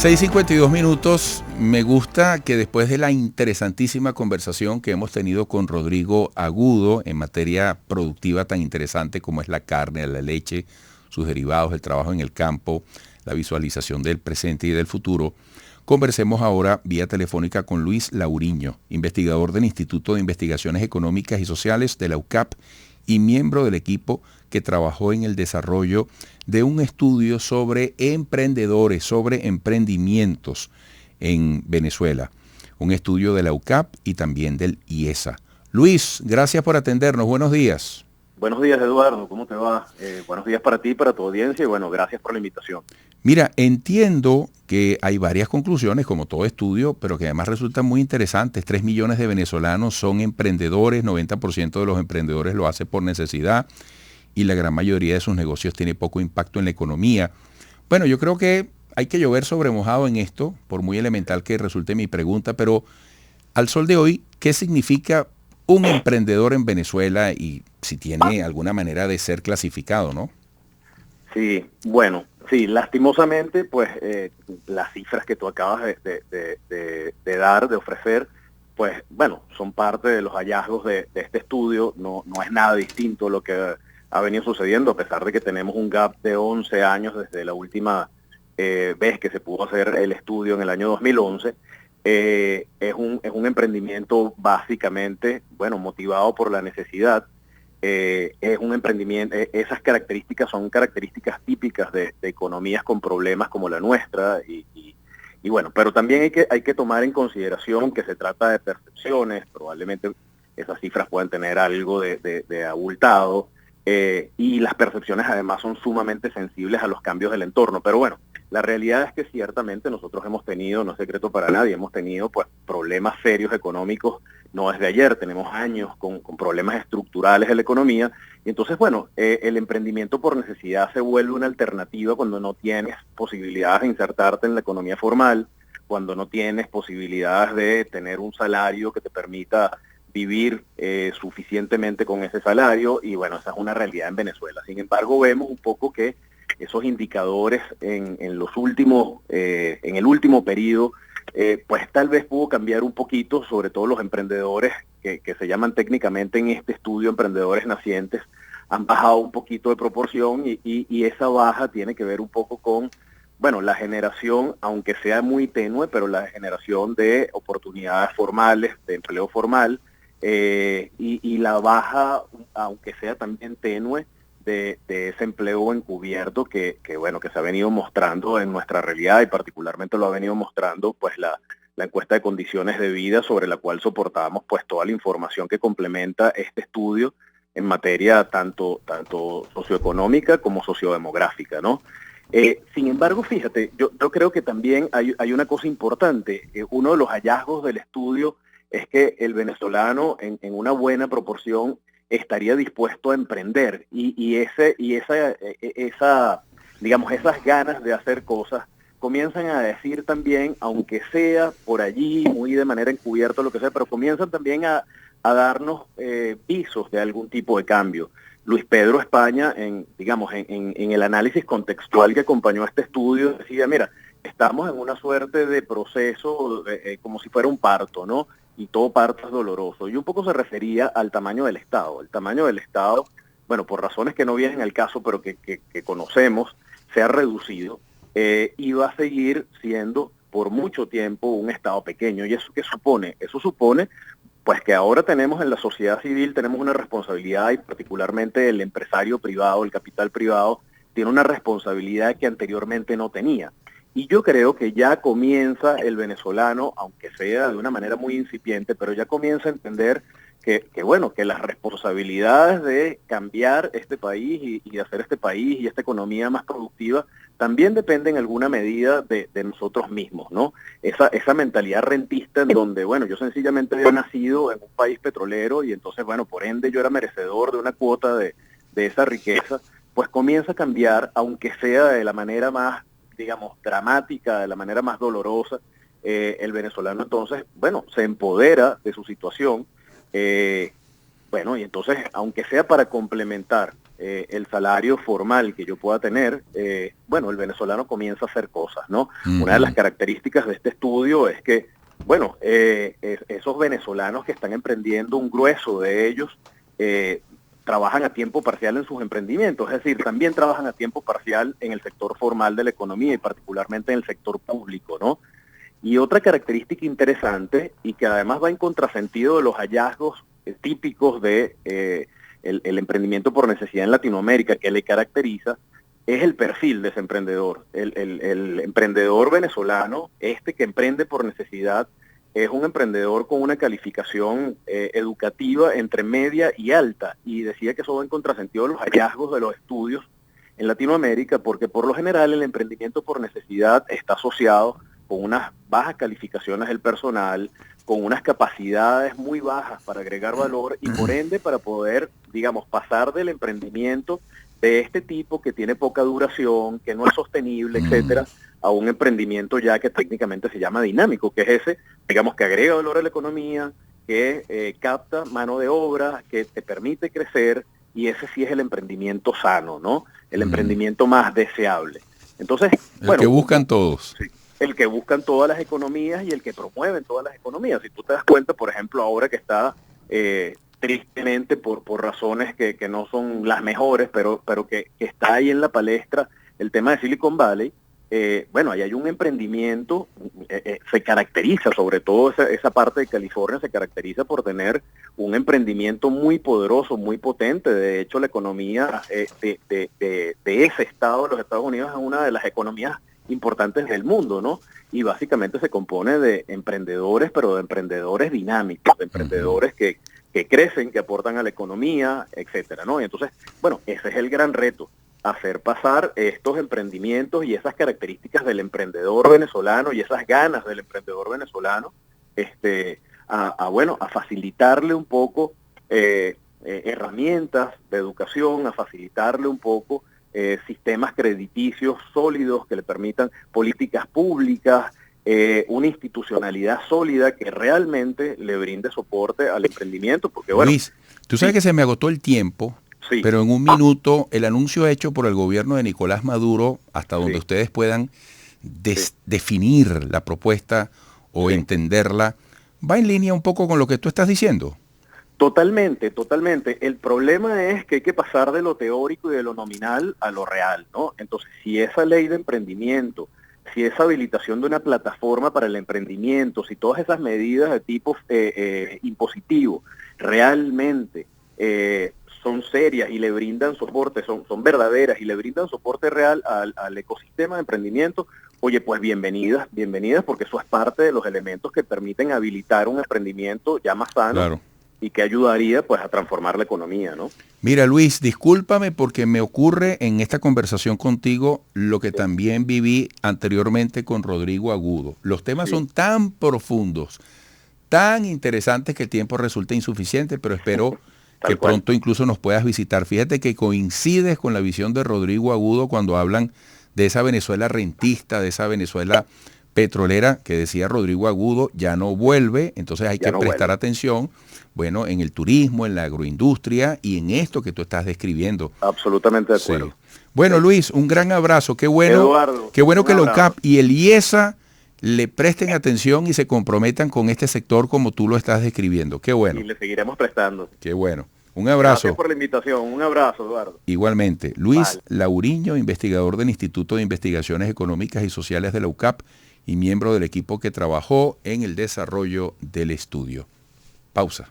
6:52. Me gusta que después de la interesantísima conversación que hemos tenido con Rodrigo Agudo en materia productiva tan interesante como es la carne, la leche, sus derivados, el trabajo en el campo, la visualización del presente y del futuro, conversemos ahora vía telefónica con Luis Lauriño, investigador del Instituto de Investigaciones Económicas y Sociales de la UCAP y miembro del equipo que trabajó en el desarrollo de un estudio sobre emprendedores, sobre emprendimientos en Venezuela. Un estudio de la UCAP y también del IESA. Luis, gracias por atendernos. Buenos días. Buenos días, Eduardo. ¿Cómo te va? Buenos días para ti y para tu audiencia y bueno, gracias por la invitación. Mira, entiendo que hay varias conclusiones, como todo estudio, pero que además resultan muy interesantes. 3 millones de venezolanos son emprendedores, 90% de los emprendedores lo hace por necesidad y la gran mayoría de sus negocios tiene poco impacto en la economía. Bueno, yo creo que hay que llover sobre mojado en esto, por muy elemental que resulte mi pregunta, pero al sol de hoy, ¿qué significa un emprendedor en Venezuela y si tiene alguna manera de ser clasificado, no? Sí, bueno, sí, lastimosamente, pues las cifras que tú acabas de dar, de ofrecer, pues bueno, son parte de los hallazgos de este estudio, no es nada distinto a lo que ha venido sucediendo, a pesar de que tenemos un gap de 11 años desde la última vez que se pudo hacer el estudio en el año 2011. Es un emprendimiento básicamente, bueno, motivado por la necesidad. Es un emprendimiento, esas características son características típicas de economías con problemas como la nuestra y bueno, pero también hay que tomar en consideración que se trata de percepciones, probablemente esas cifras pueden tener algo de abultado, y las percepciones además son sumamente sensibles a los cambios del entorno, pero bueno, la realidad es que ciertamente nosotros hemos tenido, no es secreto para nadie, hemos tenido pues problemas serios económicos, no desde ayer, tenemos años con problemas estructurales de la economía, y entonces bueno, el emprendimiento por necesidad se vuelve una alternativa cuando no tienes posibilidades de insertarte en la economía formal, cuando no tienes posibilidades de tener un salario que te permita vivir suficientemente con ese salario, y bueno, esa es una realidad en Venezuela. Sin embargo, vemos un poco que esos indicadores en el último periodo, pues tal vez pudo cambiar un poquito, sobre todo los emprendedores que se llaman técnicamente en este estudio emprendedores nacientes, han bajado un poquito de proporción y esa baja tiene que ver un poco con, bueno, la generación, aunque sea muy tenue, pero la generación de oportunidades formales, de empleo formal, y la baja, aunque sea también tenue, de ese empleo encubierto que bueno, que se ha venido mostrando en nuestra realidad y particularmente lo ha venido mostrando pues la encuesta de condiciones de vida sobre la cual soportamos pues toda la información que complementa este estudio en materia tanto socioeconómica como sociodemográfica, ¿no? Sin embargo, fíjate, yo creo que también hay una cosa importante. Uno de los hallazgos del estudio es que el venezolano en una buena proporción estaría dispuesto a emprender digamos, esas ganas de hacer cosas comienzan a decir también, aunque sea por allí, muy de manera encubierta, lo que sea, pero comienzan también a darnos visos de algún tipo de cambio. Luis Pedro España, digamos, en el análisis contextual que acompañó a este estudio, decía, mira, estamos en una suerte de proceso como si fuera un parto, ¿no? Y todo parto es doloroso. Y un poco se refería al tamaño del Estado. El tamaño del Estado, bueno, por razones que no vienen al caso, pero que conocemos, se ha reducido y va a seguir siendo por mucho tiempo un Estado pequeño. ¿Y eso qué supone? Eso supone pues que ahora tenemos en la sociedad civil, tenemos una responsabilidad y particularmente el empresario privado, el capital privado, tiene una responsabilidad que anteriormente no tenía. Y yo creo que ya comienza el venezolano, aunque sea de una manera muy incipiente, pero ya comienza a entender bueno, que las responsabilidades de cambiar este país y hacer este país y esta economía más productiva también dependen en alguna medida de nosotros mismos, ¿no? Esa mentalidad rentista en donde, bueno, yo sencillamente había nacido en un país petrolero y entonces, bueno, por ende yo era merecedor de una cuota de esa riqueza, pues comienza a cambiar, aunque sea de la manera más, digamos, dramática, de la manera más dolorosa. El venezolano entonces, bueno, se empodera de su situación. Bueno, y entonces, aunque sea para complementar el salario formal que yo pueda tener, bueno, el venezolano comienza a hacer cosas, ¿no? Una de las características de este estudio es que, bueno, esos venezolanos que están emprendiendo, un grueso de ellos, trabajan a tiempo parcial en sus emprendimientos, es decir, también trabajan a tiempo parcial en el sector formal de la economía y particularmente en el sector público, ¿no? Y otra característica interesante y que además va en contrasentido de los hallazgos típicos de el emprendimiento por necesidad en Latinoamérica que le caracteriza, es el perfil de ese emprendedor. El emprendedor venezolano, que emprende por necesidad, es un emprendedor con una calificación educativa entre media y alta, y decía que eso va en contrasentido de los hallazgos de los estudios en Latinoamérica, porque por lo general el emprendimiento por necesidad está asociado con unas bajas calificaciones del personal, con unas capacidades muy bajas para agregar valor y por ende para poder, digamos, pasar del emprendimiento de este tipo que tiene poca duración, que no es sostenible, etcétera, a un emprendimiento ya que técnicamente se llama dinámico, que es ese, digamos, que agrega valor a la economía, que capta mano de obra, que te permite crecer, y ese sí es el emprendimiento sano, ¿no? El emprendimiento más deseable. Entonces, el que buscan todos. Sí, el que buscan todas las economías y el que promueven todas las economías. Si tú te das cuenta, por ejemplo, ahora que está tristemente por razones que no son las mejores, pero que está ahí en la palestra el tema de Silicon Valley, bueno, ahí hay un emprendimiento, se caracteriza, sobre todo esa parte de California, se caracteriza por tener un emprendimiento muy poderoso, muy potente. De hecho, la economía de ese estado, los Estados Unidos, es una de las economías importantes del mundo, ¿no? Y básicamente se compone de emprendedores, pero de emprendedores dinámicos, de emprendedores que crecen, que aportan a la economía, etcétera, ¿no? Y entonces, bueno, ese es el gran reto, hacer pasar estos emprendimientos y esas características del emprendedor venezolano y esas ganas del emprendedor venezolano, a facilitarle un poco herramientas de educación, a facilitarle un poco sistemas crediticios sólidos que le permitan políticas públicas, una institucionalidad sólida que realmente le brinde soporte al emprendimiento, porque bueno... Luis, tú sabes que se me agotó el tiempo, sí, pero en un minuto el anuncio hecho por el gobierno de Nicolás Maduro, hasta donde ustedes puedan definir la propuesta o entenderla, va en línea un poco con lo que tú estás diciendo. Totalmente, totalmente. El problema es que hay que pasar de lo teórico y de lo nominal a lo real, ¿no? Entonces, si esa ley de emprendimiento, si esa habilitación de una plataforma para el emprendimiento, si todas esas medidas de tipo impositivo realmente son serias y le brindan soporte, son verdaderas y le brindan soporte real al ecosistema de emprendimiento, oye, pues bienvenidas, porque eso es parte de los elementos que permiten habilitar un emprendimiento ya más sano. Claro. Y que ayudaría pues a transformar la economía, ¿no? Mira, Luis, discúlpame porque me ocurre en esta conversación contigo lo que también viví anteriormente con Rodrigo Agudo. Los temas son tan profundos, tan interesantes que el tiempo resulta insuficiente, pero espero que pronto incluso nos puedas visitar. Fíjate que coincides con la visión de Rodrigo Agudo cuando hablan de esa Venezuela rentista, de esa Venezuela petrolera, que decía Rodrigo Agudo, ya no vuelve, entonces hay que prestar atención, bueno, en el turismo, en la agroindustria y en esto que tú estás describiendo. Absolutamente de acuerdo. Sí. Bueno, Luis, un gran abrazo, qué bueno, Eduardo, qué bueno que la UCAP y el IESA le presten atención y se comprometan con este sector como tú lo estás describiendo, qué bueno. Y le seguiremos prestando. Qué bueno. Un abrazo. Gracias por la invitación. Un abrazo, Eduardo. Igualmente. Luis Lauriño, investigador del Instituto de Investigaciones Económicas y Sociales de la UCAP y miembro del equipo que trabajó en el desarrollo del estudio. Pausa.